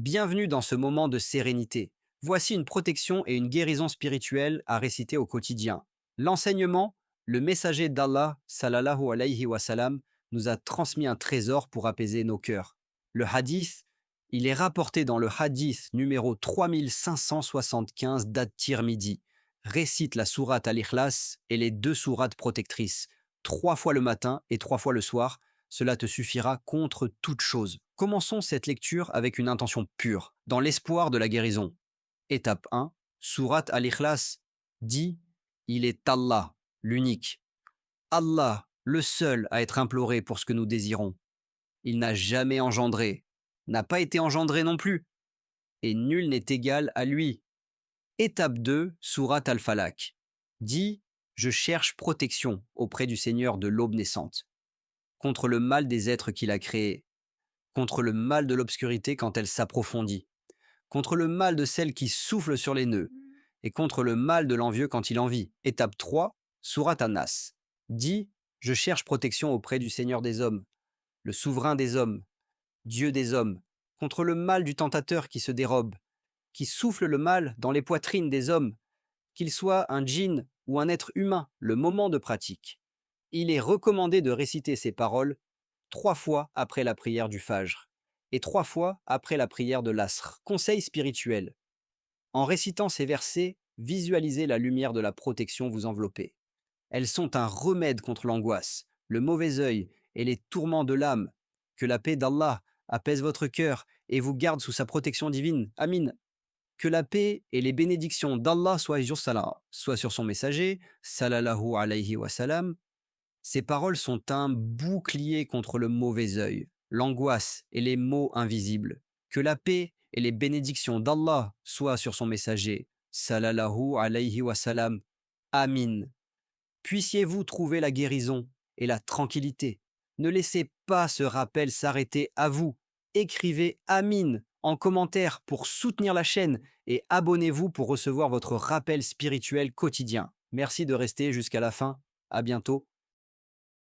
Bienvenue dans ce moment de sérénité. Voici une protection et une guérison spirituelle à réciter au quotidien. L'enseignement, le messager d'Allah, sallallahu alayhi wa sallam, nous a transmis un trésor pour apaiser nos cœurs. Le hadith, il est rapporté dans le hadith numéro 3575 d'At-Tirmidhi. Récite la sourate Al-Ikhlas et les deux sourates protectrices, 3 fois le matin et 3 fois le soir. Cela te suffira contre toute chose. Commençons cette lecture avec une intention pure, dans l'espoir de la guérison. Étape 1, sourate Al-Ikhlas dit « Il est Allah, l'unique. Allah, le seul à être imploré pour ce que nous désirons. Il n'a jamais engendré, n'a pas été engendré non plus, et nul n'est égal à lui. » Étape 2, sourate Al-Falaq dit « Je cherche protection auprès du Seigneur de l'aube naissante, contre le mal des êtres qu'il a créés, contre le mal de l'obscurité quand elle s'approfondit, contre le mal de celle qui souffle sur les nœuds, et contre le mal de l'envieux quand il envie. » Étape 3, sourate An-Nas dit « Je cherche protection auprès du Seigneur des hommes, le souverain des hommes, Dieu des hommes, contre le mal du tentateur qui se dérobe, qui souffle le mal dans les poitrines des hommes, qu'il soit un djinn ou un être humain, le moment de pratique. » Il est recommandé de réciter ces paroles 3 fois après la prière du Fajr et 3 fois après la prière de l'Asr. Conseil spirituel. En récitant ces versets, visualisez la lumière de la protection vous envelopper. Elles sont un remède contre l'angoisse, le mauvais œil et les tourments de l'âme. Que la paix d'Allah apaise votre cœur et vous garde sous sa protection divine. Amin. Que la paix et les bénédictions d'Allah soient sur son messager, sallallahu alayhi wa sallam. Ces paroles sont un bouclier contre le mauvais œil, l'angoisse et les maux invisibles. Que la paix et les bénédictions d'Allah soient sur son messager, sallallahu alayhi wa sallam. Amin. Puissiez-vous trouver la guérison et la tranquillité. Ne laissez pas ce rappel s'arrêter à vous. Écrivez Amin en commentaire pour soutenir la chaîne et abonnez-vous pour recevoir votre rappel spirituel quotidien. Merci de rester jusqu'à la fin. À bientôt.